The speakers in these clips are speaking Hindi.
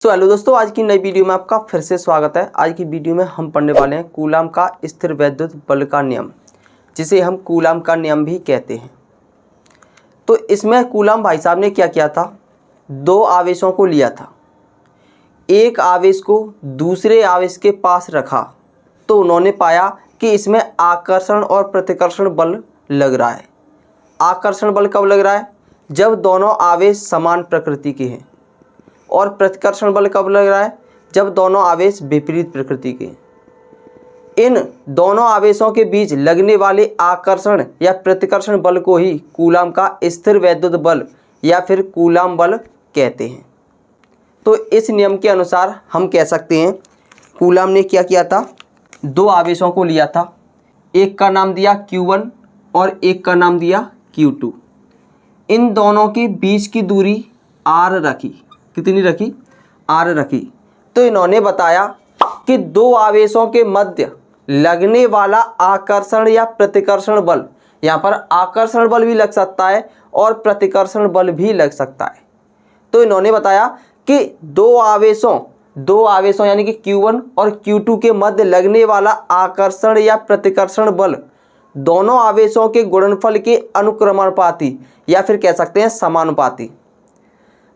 तो हेलो दोस्तों, आज की नई वीडियो में आपका फिर से स्वागत है। आज की वीडियो में हम पढ़ने वाले हैं कूलाम का स्थिर वैद्युत बल का नियम, जिसे हम कूलाम का नियम भी कहते हैं। तो इसमें कूलाम भाई साहब ने क्या किया था, दो आवेशों को लिया था, एक आवेश को दूसरे आवेश के पास रखा तो उन्होंने पाया कि इसमें आकर्षण और प्रतिकर्षण बल लग रहा है। आकर्षण बल कब लग रहा है? जब दोनों आवेश समान प्रकृति के हैं। और प्रतिकर्षण बल कब लग रहा है? जब दोनों आवेश विपरीत प्रकृति के हैं। इन दोनों आवेशों के बीच लगने वाले आकर्षण या प्रतिकर्षण बल को ही कूलाम का स्थिर वैद्युत बल या फिर कूलाम बल कहते हैं। तो इस नियम के अनुसार हम कह सकते हैं कूलाम ने क्या किया था, दो आवेशों को लिया था, एक का नाम दिया Q1 और एक का नाम दिया Q2। इन दोनों के बीच की दूरी r रखी। कितनी रखी? r रखी। तो इन्होंने बताया कि दो आवेशों के मध्य लगने वाला आकर्षण या प्रतिकर्षण बल, यहाँ पर आकर्षण बल भी लग सकता है और प्रतिकर्षण बल भी लग सकता है। तो इन्होंने बताया कि दो आवेशों यानी कि Q1 और Q2 के मध्य लगने वाला आकर्षण या प्रतिकर्षण बल दोनों आवेशों के गुणनफल के अनुक्रमानुपाती या फिर कह सकते हैं समानुपाती।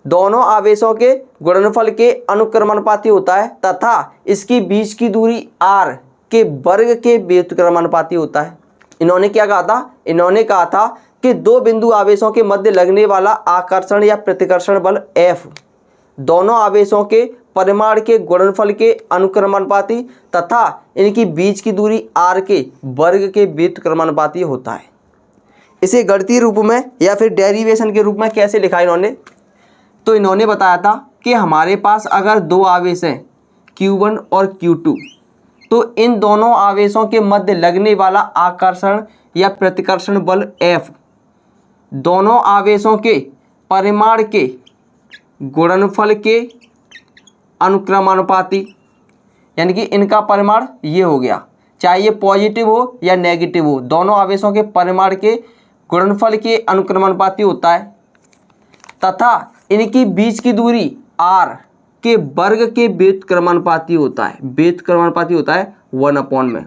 दोनों आवेशों के गुणनफल के अनुक्रमानुपाती होता है तथा इसकी बीच की दूरी r के वर्ग के व्युत्क्रमानुपाती होता है। इन्होंने क्या कहा था? इन्होंने कहा था कि दो बिंदु आवेशों के मध्य लगने वाला आकर्षण या प्रतिकर्षण बल F दोनों आवेशों के परिमाण के गुणनफल के अनुक्रमानुपाती तथा इनकी बीच की दूरी r के वर्ग के व्युत्क्रमानुपाती होता है। इसे गणितीय रूप में या फिर डेरिवेशन के रूप में कैसे लिखा इन्होंने? तो इन्होंने बताया था कि हमारे पास अगर दो आवेश हैं Q1 और Q2, तो इन दोनों आवेशों के मध्य लगने वाला आकर्षण या प्रतिकर्षण बल F दोनों आवेशों के परिमाण के गुणनफल के अनुक्रमानुपाती, यानी कि इनका परिमाण ये हो गया, चाहे ये पॉजिटिव हो या नेगेटिव हो, दोनों आवेशों के परिमाण के गुणनफल के अनुक्रमानुपाती होता है तथा इनकी बीच की दूरी r के वर्ग के व्युत्क्रमानुपाती होता है। व्युत्क्रमानुपाती होता है 1 में,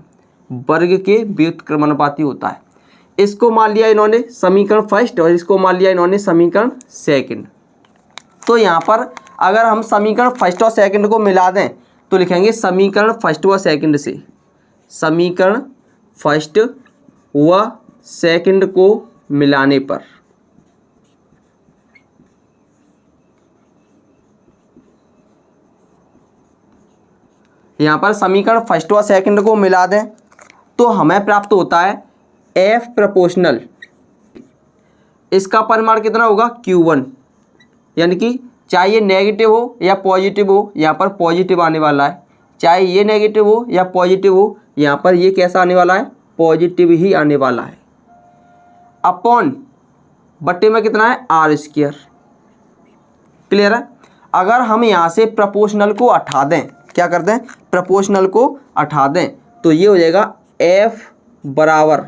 वर्ग के व्युत्क्रमानुपाती होता है। इसको मान लिया इन्होंने समीकरण फर्स्ट और इसको मान लिया इन्होंने समीकरण सेकंड। तो यहाँ पर अगर हम समीकरण फर्स्ट और सेकंड को मिला दें तो लिखेंगे समीकरण फर्स्ट व सेकंड से, समीकरण फर्स्ट व सेकंड को मिलाने पर यहाँ पर समीकरण फर्स्ट व सेकंड को मिला दें तो हमें प्राप्त होता है F प्रोपोर्शनल, इसका परिमाण कितना होगा Q1, यानी कि चाहे ये नेगेटिव हो या पॉजिटिव हो, यहाँ पर पॉजिटिव आने वाला है, चाहे ये नेगेटिव हो या पॉजिटिव हो, यहाँ पर ये कैसा आने वाला है? पॉजिटिव ही आने वाला है। अपॉन बट्टे में कितना है? r²। क्लियर है? अगर हम यहाँ से प्रोपोर्शनल को हटा दें, क्या कर दें? प्रोपोर्शनल को हटा दें तो ये हो जाएगा F बराबर,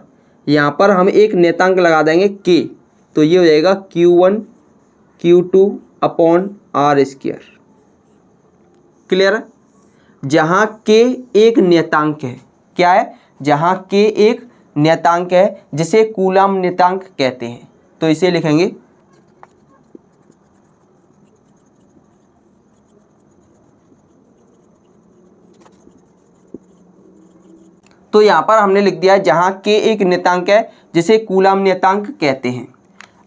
यहाँ पर हम एक नियतांक लगा देंगे K, तो ये हो जाएगा Q1 Q2 upon r²। Clear है? जहाँ K एक नियतांक है, क्या है? जहाँ K एक नियतांक है जिसे कूलाम नियतांक कहते हैं, तो इसे लिखेंगे तो यहाँ पर हमने लिख दिया है जहाँ K एक नियतांक है जिसे कूलाम नियतांक कहते हैं।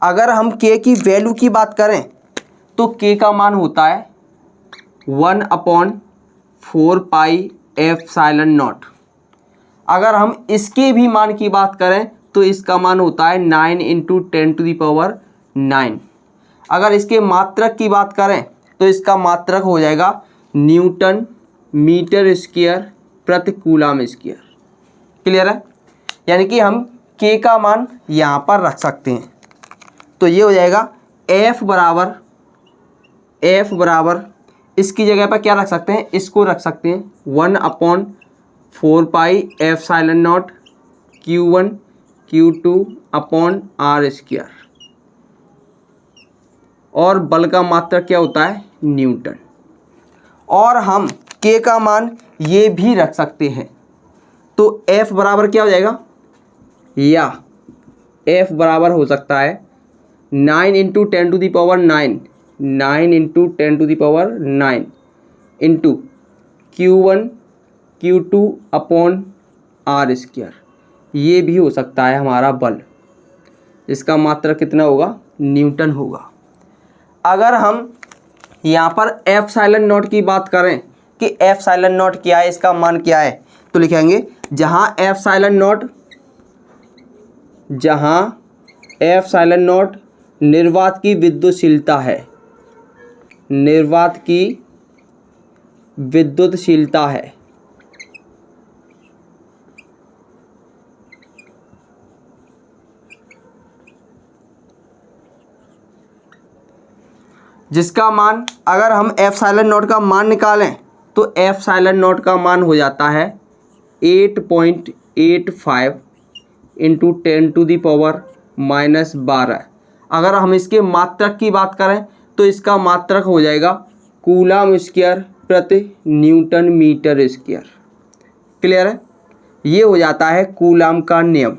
अगर हम K की वैल्यू की बात करें तो K का मान होता है 1/4 पाई एप्सिलॉन0। अगर हम इसके भी मान की बात करें तो इसका मान होता है 9 × 10⁹। अगर इसके मात्रक की बात करें तो इसका मात्रक हो जाएगा न्यूटन मीटर स्क्वायर प्रति कूलाम स्क्वायर। क्लियर है? यानी कि हम K का मान यहाँ पर रख सकते हैं, तो ये हो जाएगा F बराबर इसकी जगह पर क्या रख सकते हैं? इसको रख सकते हैं 1/4 पाई एप्सिलॉन0 Q1 Q2 अपॉन r²। और बल का मात्रक क्या होता है? न्यूटन। और हम k का मान ये भी रख सकते हैं। तो f बराबर क्या हो जाएगा, या f बराबर हो सकता है 9 into 10 to the power 9, 9 into 10 to the power 9 into Q1 Q2 upon r square. ये भी हो सकता है हमारा बल, इसका मात्रक कितना होगा, न्यूटन होगा। अगर हम यहाँ पर एफ साइलन नॉट की बात करें कि एफ साइलन नॉट क्या है, इसका मान क्या है, तो लिखेंगे जहाँ एफ साइलन नॉट निर्वात की विद्युतशीलता है, निर्वात की विद्युतशीलता है, जिसका मान अगर हम एफ साइलन नॉट का मान निकालें तो एफ साइलन नॉट का मान हो जाता है 8.85 इंटू 10 टू दी पावर -12। अगर हम इसके मात्रक की बात करें तो इसका मात्रक हो जाएगा कूलम स्क्वायर प्रति न्यूटन मीटर स्क्वायर। क्लियर है, ये हो जाता है कूलम का नियम।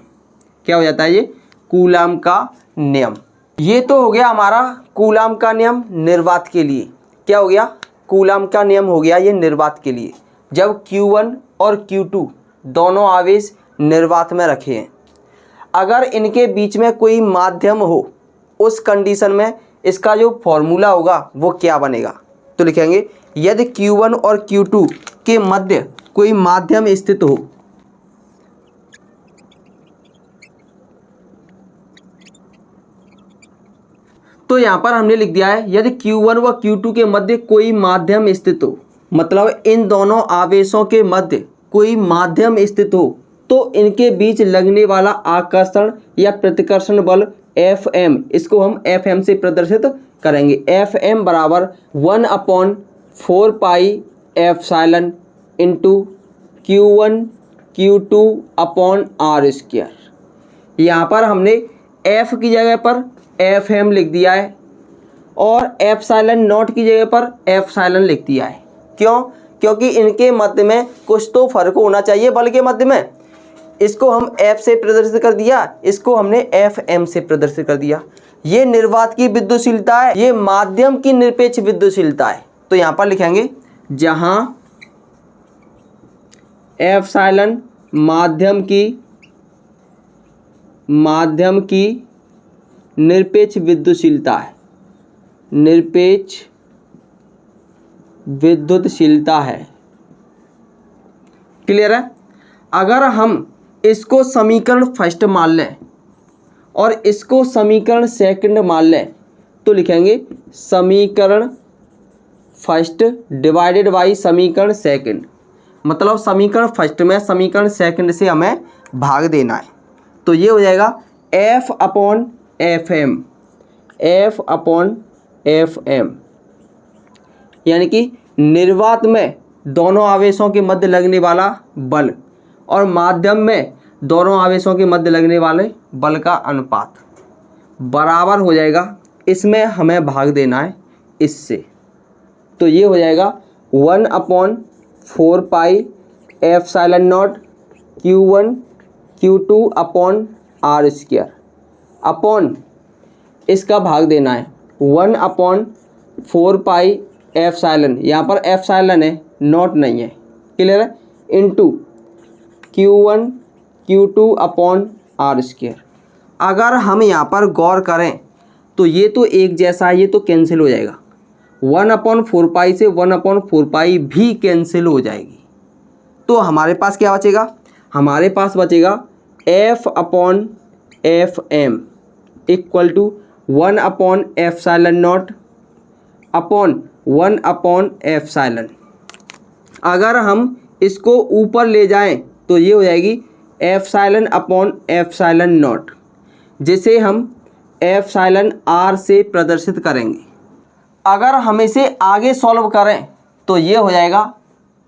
क्या हो जाता है ये, कूलम का नियम। ये तो हो गया हमारा कूलम का नियम निर्वात के लिए। क्या हो गया, कूलम का नियम हो गया ये निर्वात के लिए, जब Q1 और Q2 दोनों आवेश निर्वात में रखे हैं। अगर इनके बीच में कोई माध्यम हो, उस कंडीशन में इसका जो फॉर्मूला होगा वो क्या बनेगा, तो लिखेंगे यदि Q1 और Q2 के मध्य कोई माध्यम स्थित हो, तो यहाँ पर हमने लिख दिया है यदि Q1 व Q2 के मध्य कोई माध्यम स्थित हो, मतलब इन दोनों आवेशों के मध्य कोई माध्यम स्थित हो, तो इनके बीच लगने वाला आकर्षण या प्रतिकर्षण बल Fm, इसको हम Fm से प्रदर्शित करेंगे। Fm बराबर 1/4 pi epsilon into Q1 Q2 upon r square. यहाँ पर हमने F की जगह पर Fm लिख दिया है और एप्सिलॉन नॉट की जगह पर एप्सिलॉन लिख दिया है। क्यों, क्योंकि इनके मध्य में कुछ तो फर्क होना चाहिए बल के मध्य में। इसको हम F से प्रदर्शित कर दिया, इसको हमने Fm से प्रदर्शित कर दिया। ये निर्वात की विद्युतशीलता है, ये माध्यम की निरपेक्ष विद्युतशीलता है। तो यहाँ पर लिखेंगे जहाँ एप्सिलॉन माध्यम की निरपेक्ष विद्युतशीलता है, निरपेक्ष विद्युतशीलता है। क्लियर है। अगर हम इसको समीकरण फर्स्ट मान लें और इसको समीकरण सेकंड मान लें तो लिखेंगे समीकरण फर्स्ट डिवाइडेड बाई समीकरण सेकंड, मतलब समीकरण फर्स्ट में समीकरण सेकंड से हमें भाग देना है। तो ये हो जाएगा F upon Fm, F upon Fm, यानी कि निर्वात में दोनों आवेशों के मध्य लगने वाला बल और माध्यम में दोनों आवेशों के मध्य लगने वाले बल का अनुपात बराबर हो जाएगा, इसमें हमें भाग देना है इससे। तो ये हो जाएगा 1/4 pi epsilon not Q1 Q2 upon r square upon इसका भाग देना है 1/4 पाई एप्सिलॉन, यहाँ पर एप्सिलॉन है नॉट नहीं है। क्लियर है, into Q1 Q2 upon r square. अगर हम यहाँ पर गौर करें तो ये तो एक जैसा है, ये तो कैंसिल हो जाएगा। 1/4 पाई से 1/4 पाई भी कैंसिल हो जाएगी। तो हमारे पास क्या बचेगा, हमारे पास बचेगा F upon Fm equal to 1/एप्सिलॉन नॉट अपॉन 1/एप्सिलॉन। अगर हम इसको ऊपर ले जाएं तो ये हो जाएगी एप्सिलॉन अपॉन एप्सिलॉन नॉट, जिसे हम एप्सिलॉन r से प्रदर्शित करेंगे। अगर हम इसे आगे सॉल्व करें तो ये हो जाएगा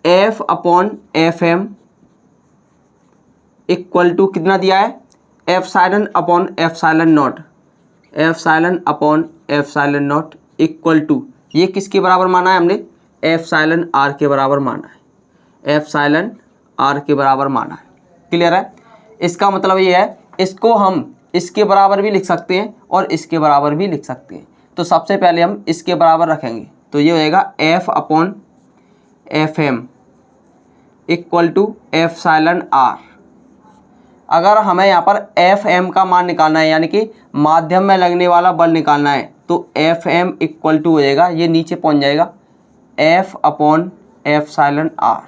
F upon Fm equal to कितना दिया है, epsilon upon epsilon not, epsilon upon epsilon not equal to ये किसके बराबर माना है हमने, एप्सिलॉन आर के बराबर माना है, एप्सिलॉन आर के बराबर माना है। क्लियर है? इसका मतलब ये है, इसको हम इसके बराबर भी लिख सकते हैं और इसके बराबर भी लिख सकते हैं। तो सबसे पहले हम इसके बराबर रखेंगे, तो ये होएगा f upon f m equal to epsilon r. अगर हमें यहाँ पर एफ एम का मान निकालना है, यानी कि माध्यम में लगने वाला बल निकालना है, तो एफ एम इक्वल टू हो जाएगा, ये नीचे पहुँच जाएगा, f upon epsilon r.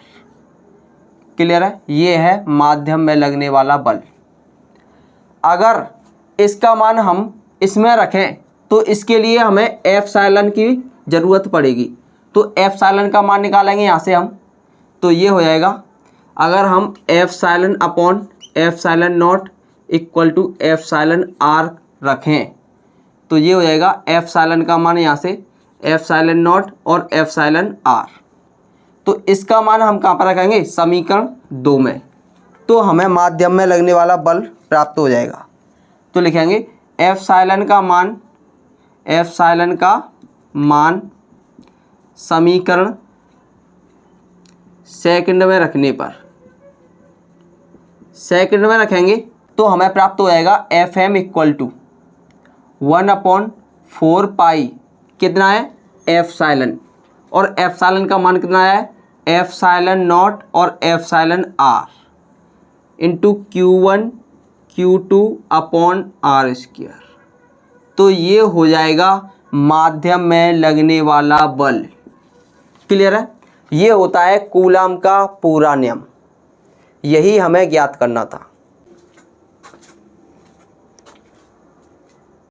Clear है? ये है माध्यम में लगने वाला बल। अगर इसका मान हम इसमें रखें तो इसके लिए हमें एप्सिलॉन की ज़रूरत पड़ेगी। तो एप्सिलॉन का मान निकालेंगे यहाँ से हम, तो ये हो जाएगा, अगर हम epsilon upon epsilon not equal to epsilon r रखें तो ये हो जाएगा एप्सिलॉन का मान यहाँ से एप्सिलॉन नॉट और एप्सिलॉन आर। तो इसका मान हम कहाँ पर रखेंगे? समीकरण 2 में। तो हमें माध्यम में लगने वाला बल प्राप्त हो जाएगा। तो लिखेंगे एप्सिलॉन का मान समीकरण सेकंड में रखने पर, सेकंड में रखेंगे तो हमें प्राप्त हो जाएगा f m equal to 1/4 pi, कितना है? एप्सिलॉन, और एप्सिलॉन का मान कितना है? एप्सिलॉन नॉट और epsilon r into Q1 Q2 upon r square. तो ये हो जाएगा माध्यम में लगने वाला बल। क्लियर है? ये होता है कूलाम का पूरा नियम, यही हमें ज्ञात करना था।